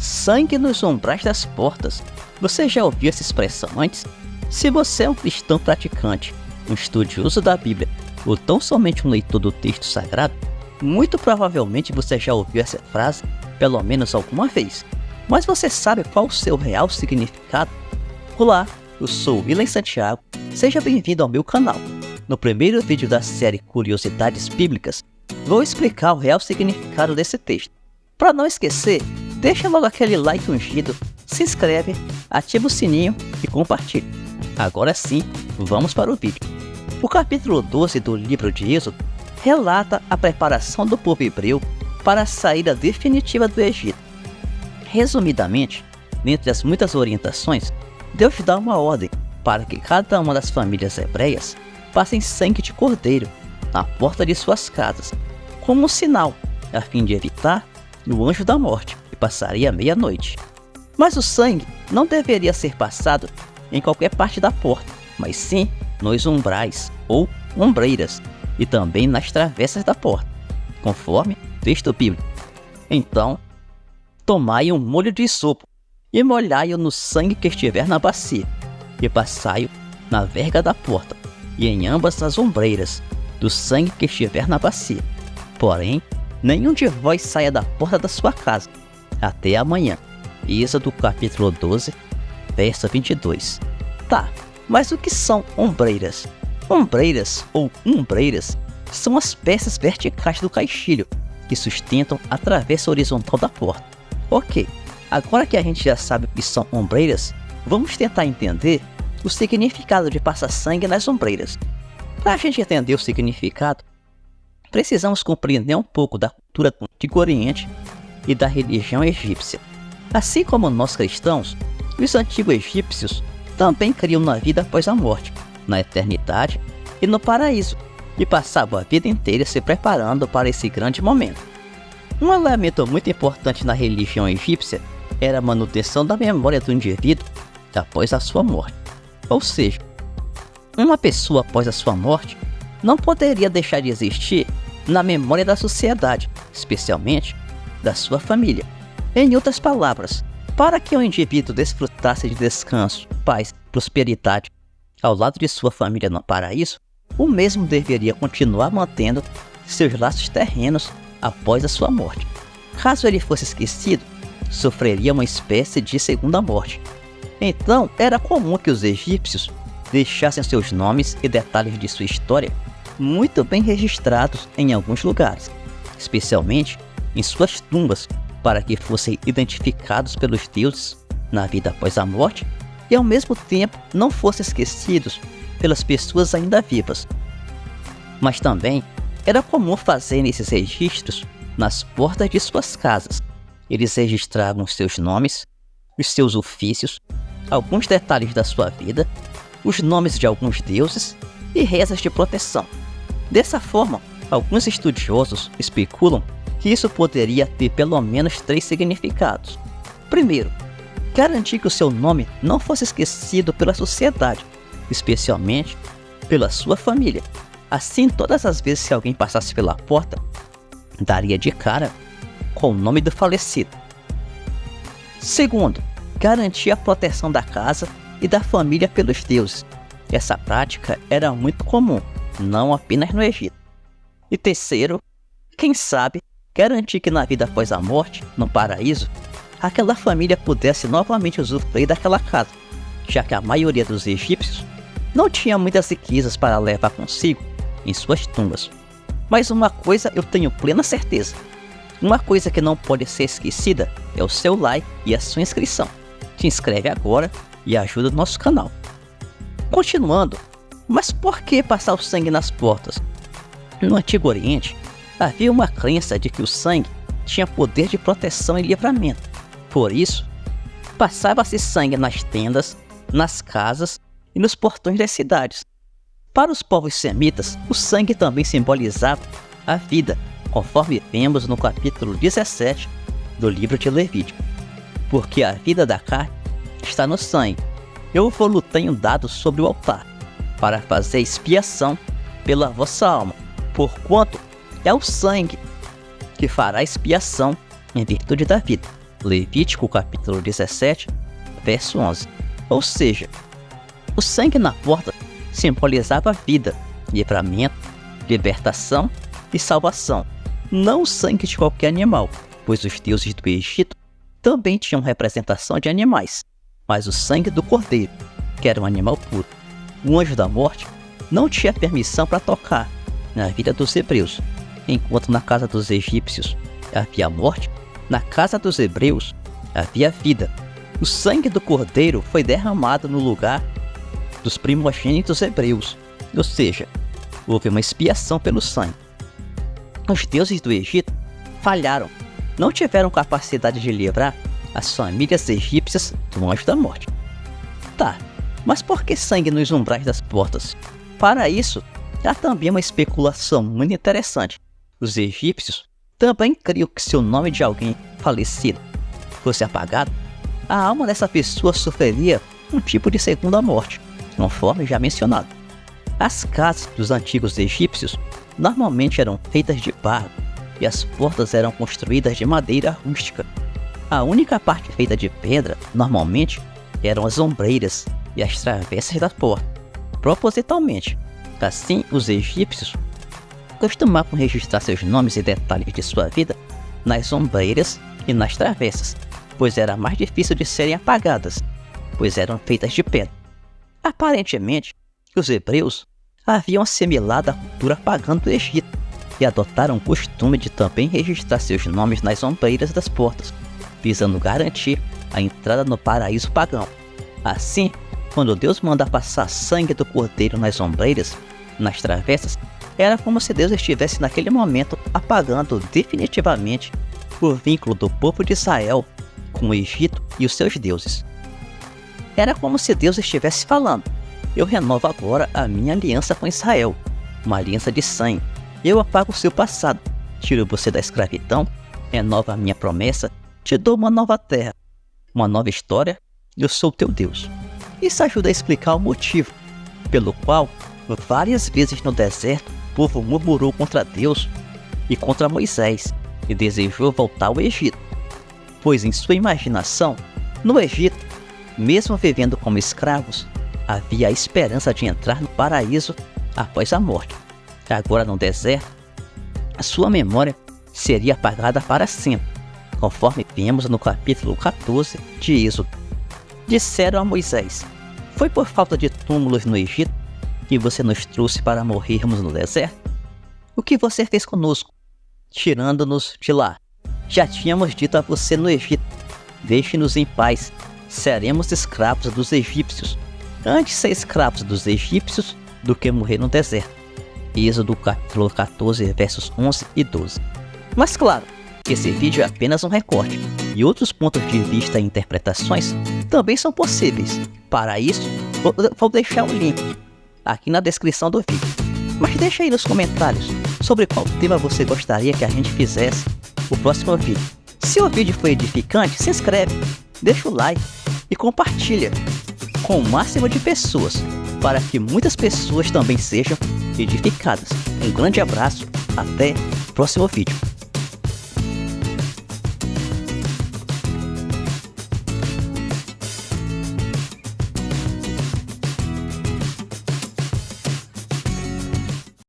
Sangue nos umbrais das portas. Você já ouviu essa expressão antes? Se você é um cristão praticante, um estudioso da Bíblia ou tão somente um leitor do texto sagrado, muito provavelmente você já ouviu essa frase pelo menos alguma vez. Mas você sabe qual o seu real significado? Olá, eu sou William Santiago, seja bem-vindo ao meu canal. No primeiro vídeo da série Curiosidades Bíblicas, vou explicar o real significado desse texto. Para não esquecer, deixa logo aquele like ungido, se inscreve, ativa o sininho e compartilha. Agora sim, vamos para o vídeo. O capítulo 12 do livro de Êxodo relata a preparação do povo hebreu para a saída definitiva do Egito. Resumidamente, dentre as muitas orientações, Deus dá uma ordem para que cada uma das famílias hebreias passem sangue de cordeiro na porta de suas casas, como um sinal, a fim de evitar o anjo da morte, que passaria à meia-noite. Mas o sangue não deveria ser passado em qualquer parte da porta, mas sim nos umbrais ou ombreiras, e também nas travessas da porta, conforme o texto bíblico. Então, tomai um molho de sopo e molhai-o no sangue que estiver na bacia, e passai-o na verga da porta e em ambas as ombreiras do sangue que estiver na bacia. Porém, nenhum de vós saia da porta da sua casa até amanhã. Êxodo capítulo 12, verso 22. Tá, mas o que são ombreiras? Ombreiras ou umbreiras são as peças verticais do caixilho que sustentam a travessa horizontal da porta. Ok, agora que a gente já sabe o que são ombreiras, vamos tentar entender o significado de passar sangue nas ombreiras. Para a gente entender o significado, precisamos compreender um pouco da cultura do Antigo Oriente e da religião egípcia. Assim como nós cristãos, os antigos egípcios também criam na vida após a morte, na eternidade e no paraíso, e passavam a vida inteira se preparando para esse grande momento. Um elemento muito importante na religião egípcia era a manutenção da memória do indivíduo após a sua morte. Ou seja, uma pessoa após a sua morte não poderia deixar de existir na memória da sociedade, especialmente da sua família. Em outras palavras, para que o indivíduo desfrutasse de descanso, paz e prosperidade ao lado de sua família no paraíso, o mesmo deveria continuar mantendo seus laços terrenos após a sua morte. Caso ele fosse esquecido, sofreria uma espécie de segunda morte. Então, era comum que os egípcios deixassem seus nomes e detalhes de sua história muito bem registrados em alguns lugares, especialmente em suas tumbas, para que fossem identificados pelos deuses na vida após a morte e ao mesmo tempo não fossem esquecidos pelas pessoas ainda vivas. Mas também era comum fazer esses registros nas portas de suas casas. Eles registravam seus nomes, os seus ofícios, alguns detalhes da sua vida, os nomes de alguns deuses e rezas de proteção. Dessa forma, alguns estudiosos especulam que isso poderia ter pelo menos 3 significados. Primeiro, garantir que o seu nome não fosse esquecido pela sociedade, especialmente pela sua família. Assim, todas as vezes que alguém passasse pela porta, daria de cara com o nome do falecido. Segundo, garantir a proteção da casa e da família pelos deuses. Essa prática era muito comum, não apenas no Egito. E terceiro, quem sabe, garantir que na vida após a morte, no paraíso, aquela família pudesse novamente usufruir daquela casa, já que a maioria dos egípcios não tinha muitas riquezas para levar consigo em suas tumbas. Mas uma coisa eu tenho plena certeza: uma coisa que não pode ser esquecida é o seu like e a sua inscrição. Se inscreve agora e ajuda o nosso canal. Continuando, mas por que passar o sangue nas portas? No Antigo Oriente, havia uma crença de que o sangue tinha poder de proteção e livramento. Por isso, passava-se sangue nas tendas, nas casas e nos portões das cidades. Para os povos semitas, o sangue também simbolizava a vida, conforme vemos no capítulo 17 do livro de Levítico. Porque a vida da carne está no sangue. Eu vou-lo tenho dado sobre o altar, para fazer expiação pela vossa alma, porquanto é o sangue que fará expiação em virtude da vida. Levítico capítulo 17, verso 11. Ou seja, o sangue na porta simbolizava vida, livramento, libertação e salvação, não o sangue de qualquer animal, pois os deuses do Egito também tinham representação de animais, mas o sangue do cordeiro, que era um animal puro. O anjo da morte não tinha permissão para tocar na vida dos hebreus, enquanto na casa dos egípcios havia morte, na casa dos hebreus havia vida. O sangue do cordeiro foi derramado no lugar dos primogênitos hebreus, ou seja, houve uma expiação pelo sangue. Os deuses do Egito falharam, não tiveram capacidade de livrar as famílias egípcias do anjo da morte. Tá, mas por que sangue nos umbrais das portas? Para isso, há também uma especulação muito interessante. Os egípcios também criam que se o nome de alguém falecido fosse apagado, a alma dessa pessoa sofreria um tipo de segunda morte, conforme já mencionado. As casas dos antigos egípcios normalmente eram feitas de barro e as portas eram construídas de madeira rústica. A única parte feita de pedra, normalmente, eram as ombreiras e as travessas da porta, propositalmente. Assim, os egípcios costumavam registrar seus nomes e detalhes de sua vida nas ombreiras e nas travessas, pois era mais difícil de serem apagadas, pois eram feitas de pedra. Aparentemente, os hebreus haviam assimilado a cultura pagã do Egito e adotaram o costume de também registrar seus nomes nas ombreiras das portas, visando garantir a entrada no paraíso pagão. Assim, quando Deus manda passar sangue do cordeiro nas ombreiras, nas travessas, era como se Deus estivesse naquele momento apagando definitivamente o vínculo do povo de Israel com o Egito e os seus deuses. Era como se Deus estivesse falando: eu renovo agora a minha aliança com Israel, uma aliança de sangue. Eu apago o seu passado, tiro você da escravidão, renovo a minha promessa, te dou uma nova terra, uma nova história, eu sou teu Deus. Isso ajuda a explicar o motivo pelo qual várias vezes no deserto o povo murmurou contra Deus e contra Moisés e desejou voltar ao Egito, pois em sua imaginação, no Egito, mesmo vivendo como escravos, havia a esperança de entrar no paraíso após a morte. Agora no deserto, a sua memória seria apagada para sempre, conforme vemos no capítulo 14 de Êxodo. Disseram a Moisés: foi por falta de túmulos no Egito que você nos trouxe para morrermos no deserto? O que você fez conosco, tirando-nos de lá? Já tínhamos dito a você no Egito: deixe-nos em paz, seremos escravos dos egípcios. Antes ser escravos dos egípcios do que morrer no deserto. Êxodo capítulo 14, versos 11 e 12. Mas claro, esse vídeo é apenas um recorte, e outros pontos de vista e interpretações também são possíveis. Para isso, vou deixar o link aqui na descrição do vídeo. Mas deixa aí nos comentários sobre qual tema você gostaria que a gente fizesse o próximo vídeo. Se o vídeo foi edificante, se inscreve, deixa o like e compartilha com o máximo de pessoas, para que muitas pessoas também sejam edificadas. Um grande abraço, até o próximo vídeo.